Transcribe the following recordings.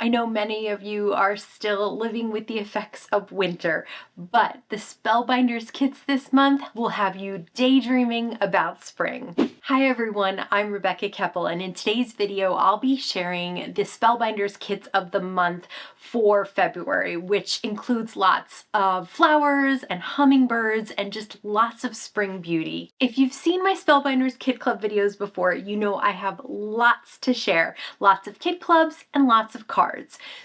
I know many of you are still living with the effects of winter, but the Spellbinders kits this month will have you daydreaming about spring. Hi everyone, I'm Rebecca Keppel, and in today's video I'll be sharing the Spellbinders kits of the month for February, which includes lots of flowers and hummingbirds and just lots of spring beauty. If you've seen my Spellbinders Kit Club videos before, you know I have lots to share, lots of kit clubs and lots of cards.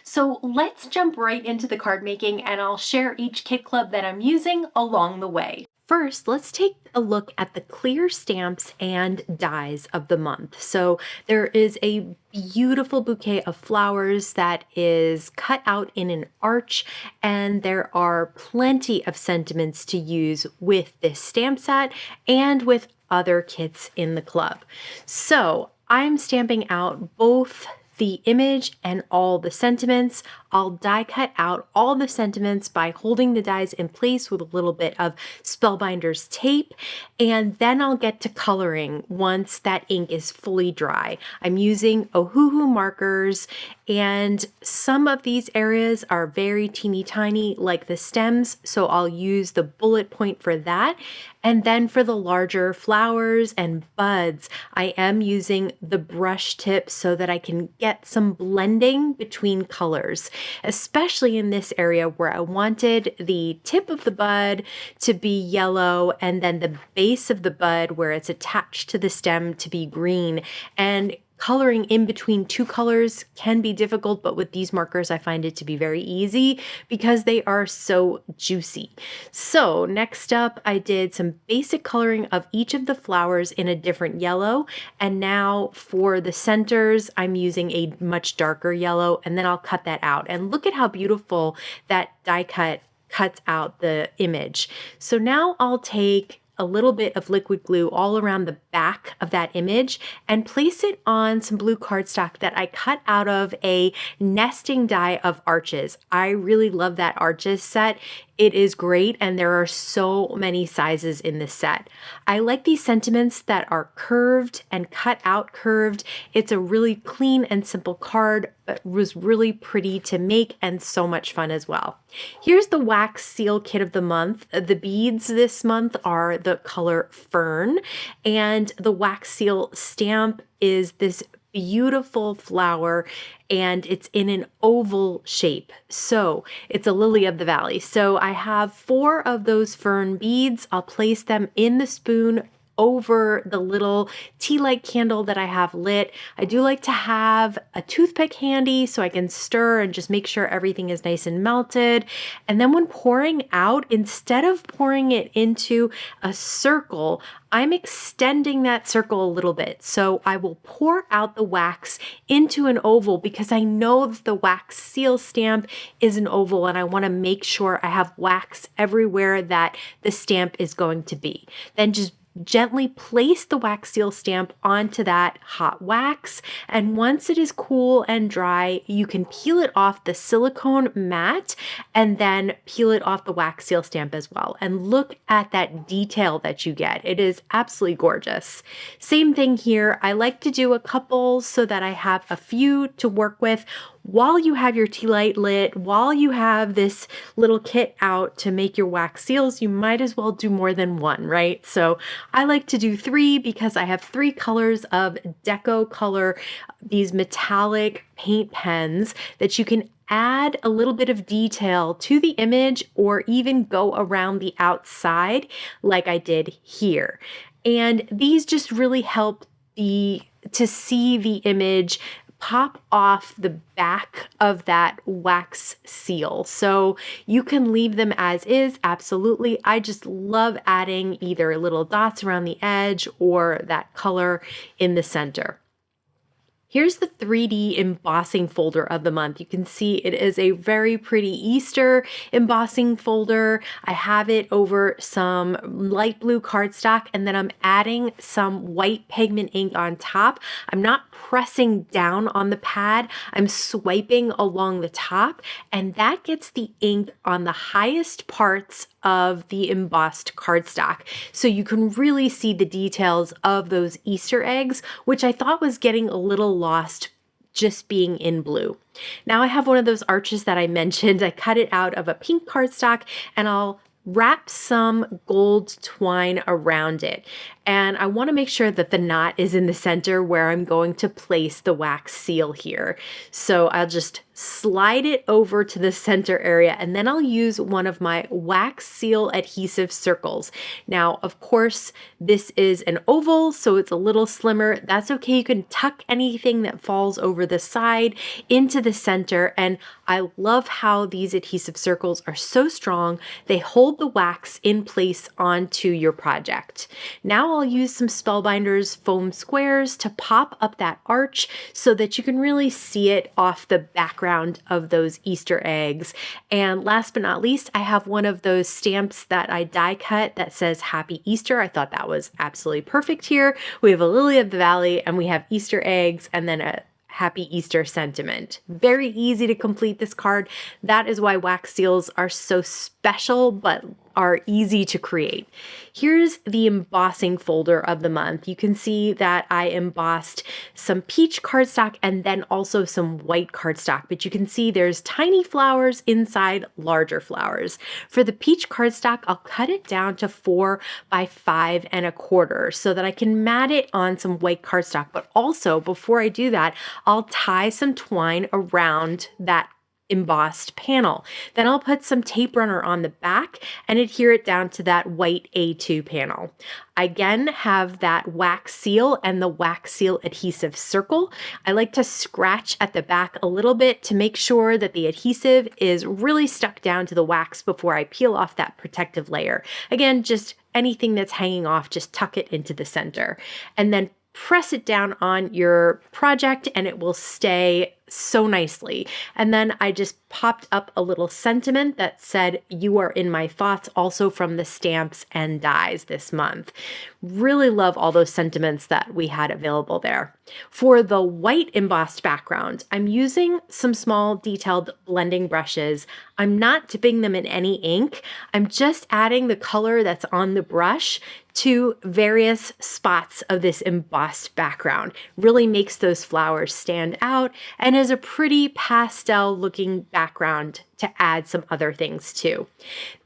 So let's jump right into the card making, and I'll share each kit club that I'm using along the way. First, let's take a look at the clear stamps and dies of the month. So there is a beautiful bouquet of flowers that is cut out in an arch, and there are plenty of sentiments to use with this stamp set and with other kits in the club. So I'm stamping out both the image and all the sentiments. I'll die cut out all the sentiments by holding the dies in place with a little bit of Spellbinders tape, and then I'll get to coloring once that ink is fully dry. I'm using Ohuhu markers, and some of these areas are very teeny tiny, like the stems, so I'll use the bullet point for that. And then for the larger flowers and buds, I am using the brush tip so that I can get some blending between colors, especially in this area where I wanted the tip of the bud to be yellow and then the base of the bud where it's attached to the stem to be green. And coloring in between two colors can be difficult, but with these markers I find it to be very easy because they are so juicy. So next up, I did some basic coloring of each of the flowers in a different yellow, and now for the centers I'm using a much darker yellow, and then I'll cut that out. And look at how beautiful that die cut cuts out the image. So now I'll take a little bit of liquid glue all around the back of that image and place it on some blue cardstock that I cut out of a nesting die of arches. I really love that arches set. It is great, and there are so many sizes in this set. I like these sentiments that are curved and cut out curved. It's a really clean and simple card, but was really pretty to make and so much fun as well. Here's the Wax Seal kit of the month. The beads this month are the color Fern, and the Wax Seal stamp is this beautiful flower, and it's in an oval shape. So it's a lily of the valley. So I have 4 of those fern beads. I'll place them in the spoon over the little tea light candle that I have lit. I do like to have a toothpick handy so I can stir and just make sure everything is nice and melted. And then when pouring out, instead of pouring it into a circle, I'm extending that circle a little bit. So I will pour out the wax into an oval because I know that the Wax Seal stamp is an oval, and I want to make sure I have wax everywhere that the stamp is going to be. Then just gently place the Wax Seal stamp onto that hot wax, and once it is cool and dry, you can peel it off the silicone mat and then peel it off the Wax Seal stamp as well. And look at that detail that you get. It is absolutely gorgeous. Same thing here. I like to do a couple so that I have a few to work with while you have your tea light lit, while you have this little kit out to make your wax seals. You might as well do more than one, right? So I like to do 3 because I have 3 colors of deco color, these metallic paint pens that you can add a little bit of detail to the image or even go around the outside like I did here. And these just really help to see the image pop off the back of that wax seal. So you can leave them as is, absolutely. I just love adding either little dots around the edge or that color in the center. Here's the 3D embossing folder of the month. You can see it is a very pretty Easter embossing folder. I have it over some light blue cardstock, and then I'm adding some white pigment ink on top. I'm not pressing down on the pad, I'm swiping along the top, and that gets the ink on the highest parts of the embossed cardstock. So you can really see the details of those Easter eggs, which I thought was getting a little lost just being in blue. Now I have one of those arches that I mentioned. I cut it out of a pink cardstock and I'll wrap some gold twine around it. And I want to make sure that the knot is in the center where I'm going to place the wax seal here. So I'll just slide it over to the center area and then I'll use one of my wax seal adhesive circles. Now, of course, this is an oval, so it's a little slimmer. That's okay. You can tuck anything that falls over the side into the center. And I love how these adhesive circles are so strong. They hold the wax in place onto your project. Now I'll use some Spellbinders foam squares to pop up that arch so that you can really see it off the background of those Easter eggs. And last but not least, I have one of those stamps that I die cut that says Happy Easter. I thought that was absolutely perfect here. We have a lily of the valley and we have Easter eggs and then a Happy Easter sentiment. Very easy to complete this card. That is why wax seals are so special, but are easy to create. Here's the embossing folder of the month. You can see that I embossed some peach cardstock and then also some white cardstock, but you can see there's tiny flowers inside larger flowers. For the peach cardstock, I'll cut it down to 4 by 5 1/4 so that I can mat it on some white cardstock. But also, before I do that, I'll tie some twine around that embossed panel. Then I'll put some tape runner on the back and adhere it down to that white A2 panel. I again have that wax seal and the wax seal adhesive circle. I like to scratch at the back a little bit to make sure that the adhesive is really stuck down to the wax before I peel off that protective layer. Again, just anything that's hanging off, just tuck it into the center. And then press it down on your project and it will stay so nicely. And then I just popped up a little sentiment that said, "You are in my thoughts," also from the stamps and dies this month. Really love all those sentiments that we had available there. For the white embossed background, I'm using some small detailed blending brushes. I'm not dipping them in any ink. I'm just adding the color that's on the brush to various spots of this embossed background. Really makes those flowers stand out and is a pretty pastel looking background to add some other things to.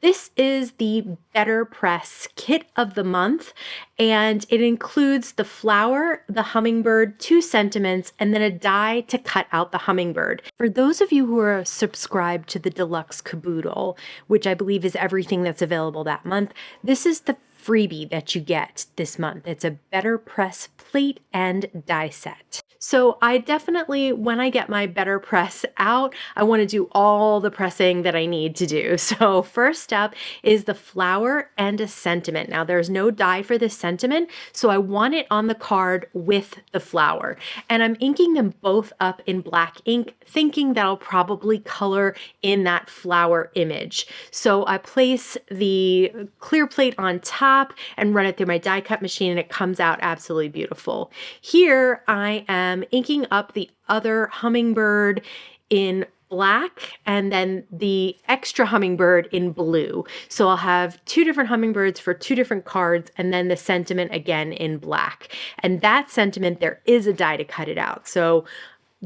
This is the Better Press kit of the month, and it includes the flower, the hummingbird, 2 sentiments, and then a die to cut out the hummingbird. For those of you who are subscribed to the Deluxe Caboodle, which I believe is everything that's available that month, this is the freebie that you get this month. It's a Better Press plate and die set. So I definitely, when I get my Better Press out, I want to do all the pressing that I need to do. So first up is the flower and a sentiment. Now there's no die for this sentiment, so I want it on the card with the flower. And I'm inking them both up in black ink, thinking that I'll probably color in that flower image. So I place the clear plate on top and run it through my die cut machine and it comes out absolutely beautiful. Here I am inking up the other hummingbird in black and then the extra hummingbird in blue. So I'll have 2 different hummingbirds for 2 different cards and then the sentiment again in black. And that sentiment, there is a die to cut it out. So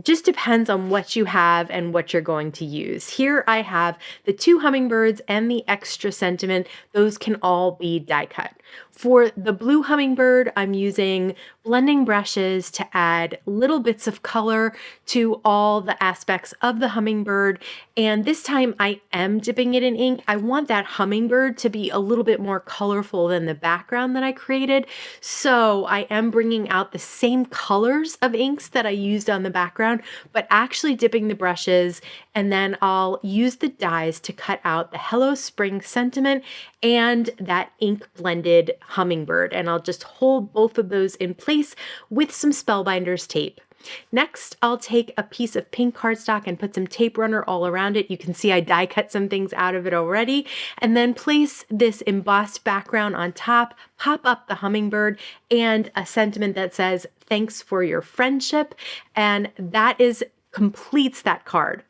just depends on what you have and what you're going to use. Here I have the 2 hummingbirds and the extra sentiment. Those can all be die cut. For the blue hummingbird, I'm using blending brushes to add little bits of color to all the aspects of the hummingbird. And this time I am dipping it in ink. I want that hummingbird to be a little bit more colorful than the background that I created. So I am bringing out the same colors of inks that I used on the background, but actually dipping the brushes. And then I'll use the dies to cut out the Hello Spring sentiment and that ink blended hummingbird. And I'll just hold both of those in place with some Spellbinders tape. Next, I'll take a piece of pink cardstock and put some tape runner all around it. You can see I die cut some things out of it already. And then place this embossed background on top, pop up the hummingbird and a sentiment that says, "Thanks for your friendship." And that completes that card.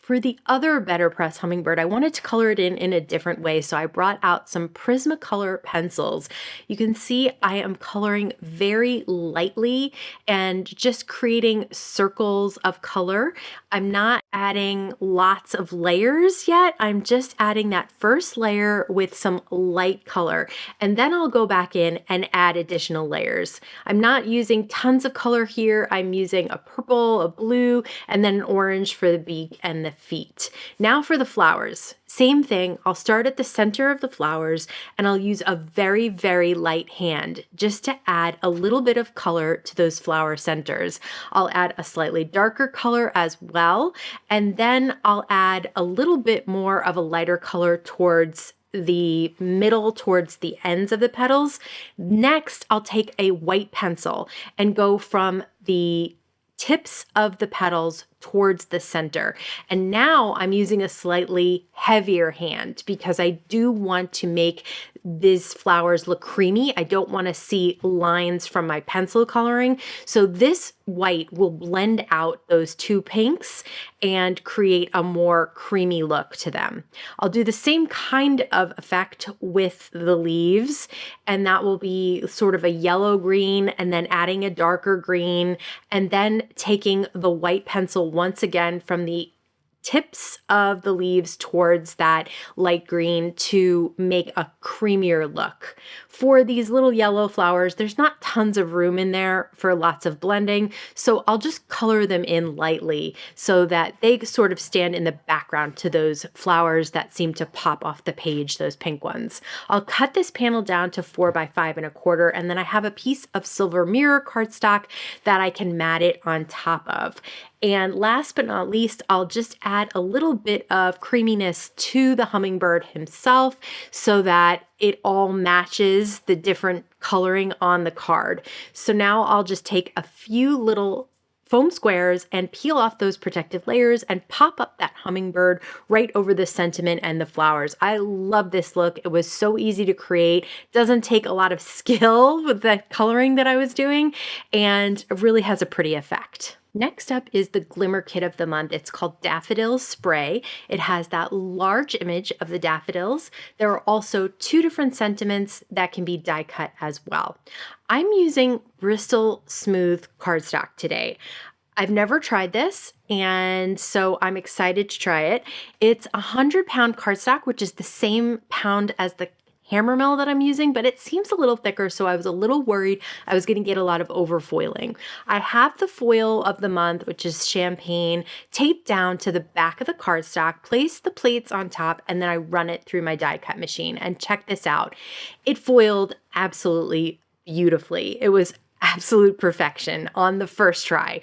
For the other Better Press hummingbird, I wanted to color it in a different way, so I brought out some Prismacolor pencils. You can see I am coloring very lightly and just creating circles of color. I'm not adding lots of layers yet. I'm just adding that first layer with some light color, and then I'll go back in and add additional layers. I'm not using tons of color here. I'm using a purple, a blue, and then an orange for the beak and the feet. Now for the flowers. Same thing, I'll start at the center of the flowers and I'll use a very, very light hand just to add a little bit of color to those flower centers. I'll add a slightly darker color as well, and then I'll add a little bit more of a lighter color towards the middle, towards the ends of the petals. Next, I'll take a white pencil and go from the tips of the petals towards the center. And now I'm using a slightly heavier hand because I do want to make these flowers look creamy. I don't want to see lines from my pencil coloring. So this white will blend out those two pinks and create a more creamy look to them. I'll do the same kind of effect with the leaves, and that will be sort of a yellow green and then adding a darker green, and then taking the white pencil once again from the tips of the leaves towards that light green to make a creamier look. For these little yellow flowers, there's not tons of room in there for lots of blending, so I'll just color them in lightly so that they sort of stand in the background to those flowers that seem to pop off the page, those pink ones. I'll cut this panel down to 4 by 5.25, and then I have a piece of silver mirror cardstock that I can mat it on top of. And last but not least, I'll just add a little bit of creaminess to the hummingbird himself so that it all matches the different coloring on the card. So now I'll just take a few little foam squares and peel off those protective layers and pop up that hummingbird right over the sentiment and the flowers. I love this look. It was so easy to create. Doesn't take a lot of skill with the coloring that I was doing, and it really has a pretty effect. Next up is the Glimmer Kit of the month. It's called Daffodil Spray. It has that large image of the daffodils. There are also 2 different sentiments that can be die cut as well. I'm using Bristol Smooth cardstock today. I've never tried this, and so I'm excited to try it. It's 100-pound cardstock, which is the same pound as the hammer mill that I'm using, but it seems a little thicker, so I was a little worried I was going to get a lot of overfoiling. I have the foil of the month, which is champagne, taped down to the back of the cardstock, place the plates on top, and then I run it through my die cut machine. And check this out. It foiled absolutely beautifully. It was absolute perfection on the first try.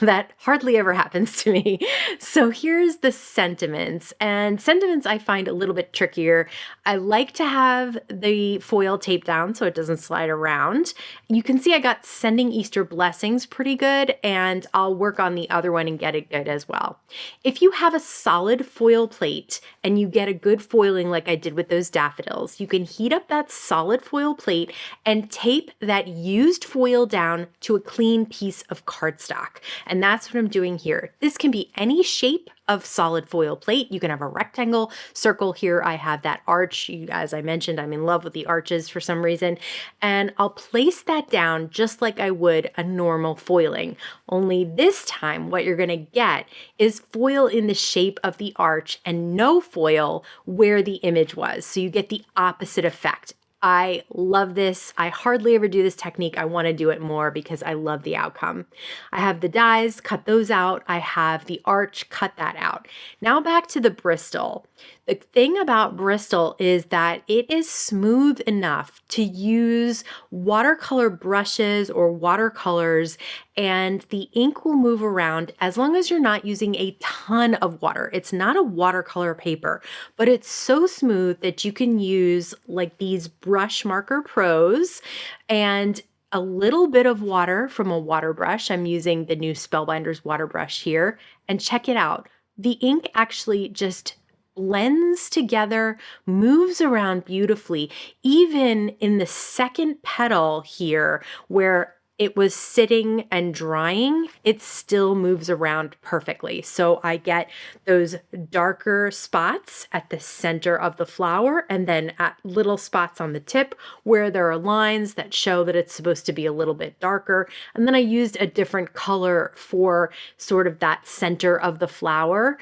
That hardly ever happens to me. So here's the sentiments, and sentiments I find a little bit trickier. I like to have the foil taped down so it doesn't slide around. You can see I got Sending Easter Blessings pretty good, and I'll work on the other one and get it good as well. If you have a solid foil plate and you get a good foiling like I did with those daffodils, you can heat up that solid foil plate and tape that used foil down to a clean piece of cardstock. And that's what I'm doing here. This can be any shape of solid foil plate. You can have a rectangle, circle. Here I have that arch. As I mentioned, I'm in love with the arches for some reason. And I'll place that down just like I would a normal foiling. Only this time what you're going to get is foil in the shape of the arch and no foil where the image was. So you get the opposite effect. I love this. I hardly ever do this technique. I want to do it more because I love the outcome. I have the dies, cut those out. I have the arch, cut that out. Now back to the Bristol. The thing about Bristol is that it is smooth enough to use watercolor brushes or watercolors, and the ink will move around as long as you're not using a ton of water. It's not a watercolor paper, but it's so smooth that you can use like these Brush Marker Pros and a little bit of water from a water brush. I'm using the new Spellbinders water brush here, and check it out. The ink actually just blends together, moves around beautifully, even in the second petal here where it was sitting and drying, it still moves around perfectly. So I get those darker spots at the center of the flower and then at little spots on the tip where there are lines that show that it's supposed to be a little bit darker. And then I used a different color for sort of that center of the flower.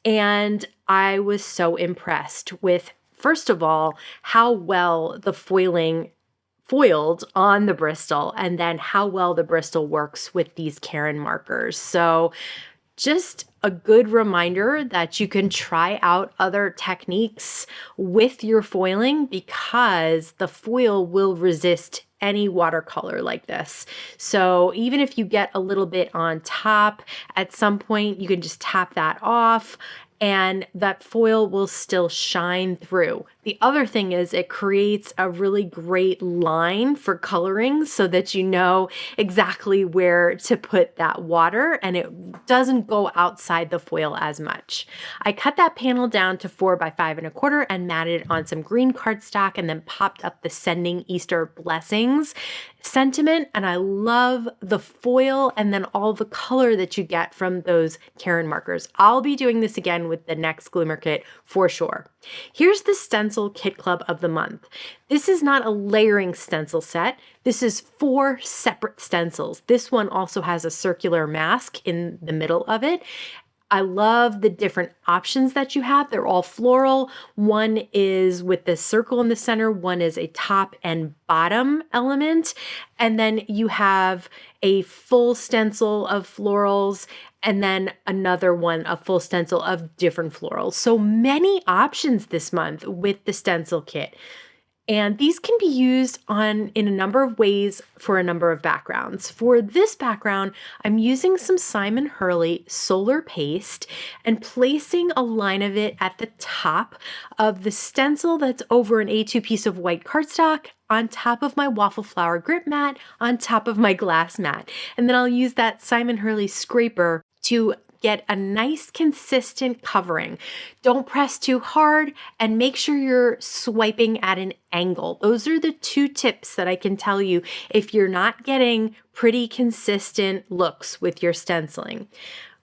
And I was so impressed with, first of all, how well the foiled on the Bristol, and then how well the Bristol works with these Caron markers. So just a good reminder that you can try out other techniques with your foiling, because the foil will resist any watercolor like this. So even if you get a little bit on top, at some point you can just tap that off and that foil will still shine through. The other thing is it creates a really great line for coloring so that you know exactly where to put that water and it doesn't go outside the foil as much. I cut that panel down to 4 by 5 1/4 and matted on some green cardstock and then popped up the Sending Easter Blessings sentiment. And I love the foil and then all the color that you get from those Caron markers. I'll be doing this again with the next Glimmer Kit for sure. Here's the Stencil Kit Club of the month. This is not a layering stencil set. This is 4 separate stencils. This one also has a circular mask in the middle of it. I love the different options that you have. They're all floral. One is with the circle in the center. One is a top and bottom element. And then you have a full stencil of florals and then another one, a full stencil of different florals. So many options this month with the Stencil Kit. And these can be used in a number of ways for a number of backgrounds. For this background, I'm using some Simon Hurley Solar Paste and placing a line of it at the top of the stencil that's over an A2 piece of white cardstock, on top of my waffle flower grip mat, on top of my glass mat. And then I'll use that Simon Hurley scraper to get a nice consistent covering. Don't press too hard and make sure you're swiping at an angle. Those are the 2 tips that I can tell you if you're not getting pretty consistent looks with your stenciling.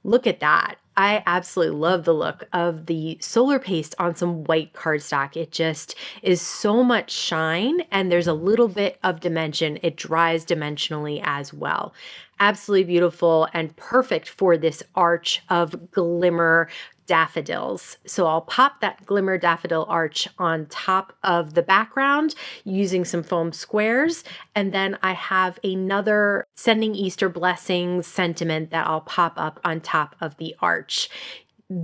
Look at that. I absolutely love the look of the solar paste on some white cardstock. It just is so much shine and there's a little bit of dimension. It dries dimensionally as well. Absolutely beautiful and perfect for this arch of glimmer daffodils. So I'll pop that glimmer daffodil arch on top of the background using some foam squares. And then I have another Sending Easter Blessings sentiment that I'll pop up on top of the arch.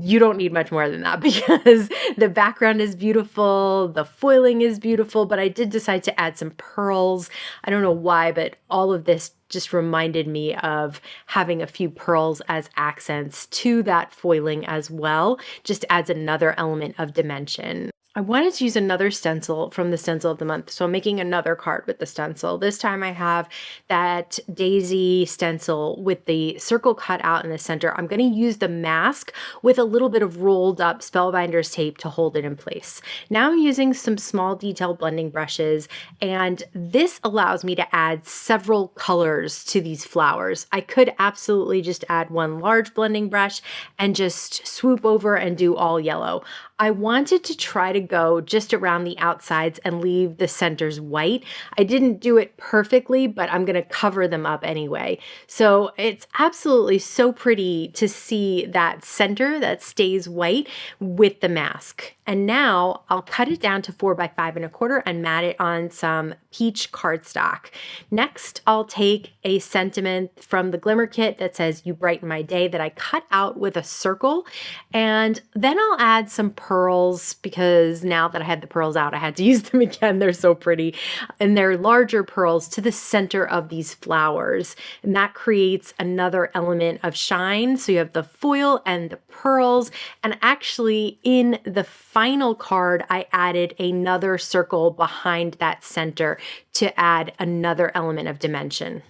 You don't need much more than that because the background is beautiful, the foiling is beautiful, but I did decide to add some pearls. I don't know why, but all of this just reminded me of having a few pearls as accents to that foiling as well. Just adds another element of dimension. I wanted to use another stencil from the stencil of the month, so I'm making another card with the stencil. This time I have that daisy stencil with the circle cut out in the center. I'm going to use the mask with a little bit of rolled up Spellbinders tape to hold it in place. Now I'm using some small detail blending brushes, and this allows me to add several colors to these flowers. I could absolutely just add one large blending brush and just swoop over and do all yellow. I wanted to try to go just around the outsides and leave the centers white. I didn't do it perfectly, but I'm going to cover them up anyway. So it's absolutely so pretty to see that center that stays white with the mask. And now I'll cut it down to 4 by 5 1/4 and mat it on some peach cardstock. Next, I'll take a sentiment from the Glimmer Kit that says "You Brighten My Day" that I cut out with a circle. And then I'll add some pearls because now that I had the pearls out, I had to use them again. They're so pretty. And they're larger pearls to the center of these flowers. And that creates another element of shine. So you have the foil and the pearls. And actually in the final card, I added another circle behind that center to add another element of dimension.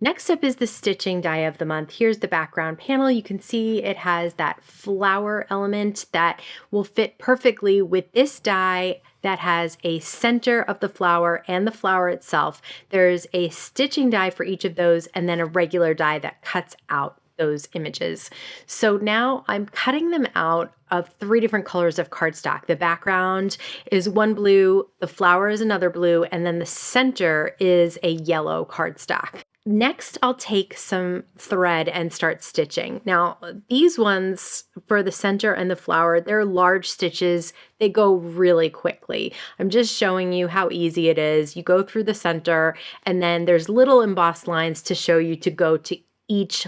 Next up is the stitching die of the month. Here's the background panel. You can see it has that flower element that will fit perfectly with this die that has a center of the flower and the flower itself. There's a stitching die for each of those and then a regular die that cuts out those images. So now I'm cutting them out of 3 different colors of cardstock. The background is one blue, the flower is another blue, and then the center is a yellow cardstock. Next, I'll take some thread and start stitching. Now, these ones for the center and the flower, they're large stitches. They go really quickly. I'm just showing you how easy it is. You go through the center, and then there's little embossed lines to show you to go to each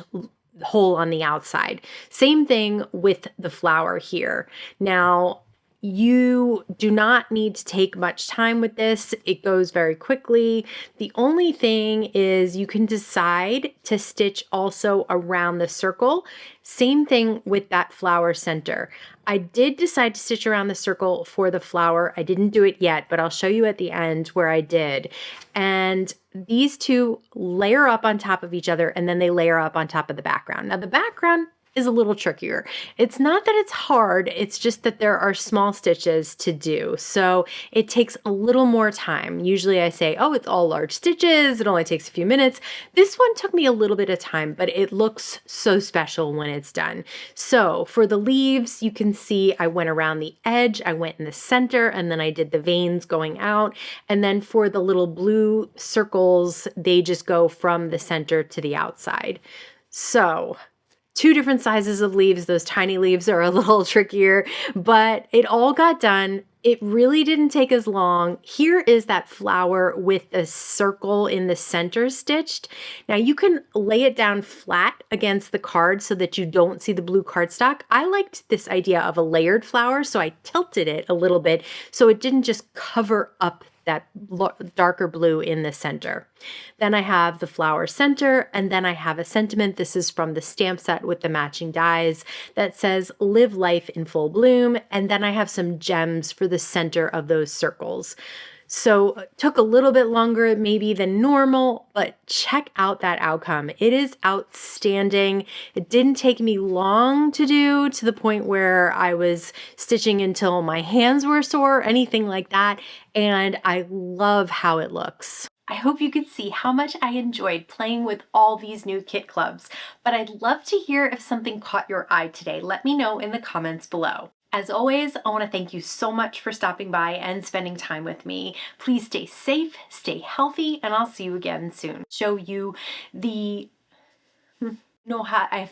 hole on the outside. Same thing with the flower here. Now, you do not need to take much time with this. It goes very quickly. The only thing is you can decide to stitch also around the circle. Same thing with that flower center. I did decide to stitch around the circle for the flower. I didn't do it yet, but I'll show you at the end where I did. And these two layer up on top of each other, and then they layer up on top of the background. Now the background is a little trickier. It's not that it's hard, it's just that there are small stitches to do. So it takes a little more time. Usually I say, oh, it's all large stitches, it only takes a few minutes. This one took me a little bit of time, but it looks so special when it's done. So for the leaves, you can see I went around the edge, I went in the center, and then I did the veins going out. And then for the little blue circles, they just go from the center to the outside. So 2 different sizes of leaves. Those tiny leaves are a little trickier, but it all got done. It really didn't take as long. Here is that flower with the circle in the center stitched. Now you can lay it down flat against the card so that you don't see the blue cardstock. I liked this idea of a layered flower, so I tilted it a little bit so it didn't just cover up that darker blue in the center. Then I have the flower center, and then I have a sentiment. This is from the stamp set with the matching dies that says live life in full bloom. And then I have some gems for the center of those circles. So it took a little bit longer maybe than normal, but check out that outcome. It is outstanding. It didn't take me long to do, to the point where I was stitching until my hands were sore, anything like that. And I love how it looks. I hope you could see how much I enjoyed playing with all these new kit clubs, but I'd love to hear if something caught your eye today. Let me know in the comments below. As always, I want to thank you so much for stopping by and spending time with me. Please stay safe, stay healthy, and I'll see you again soon. Show you the know how I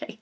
okay.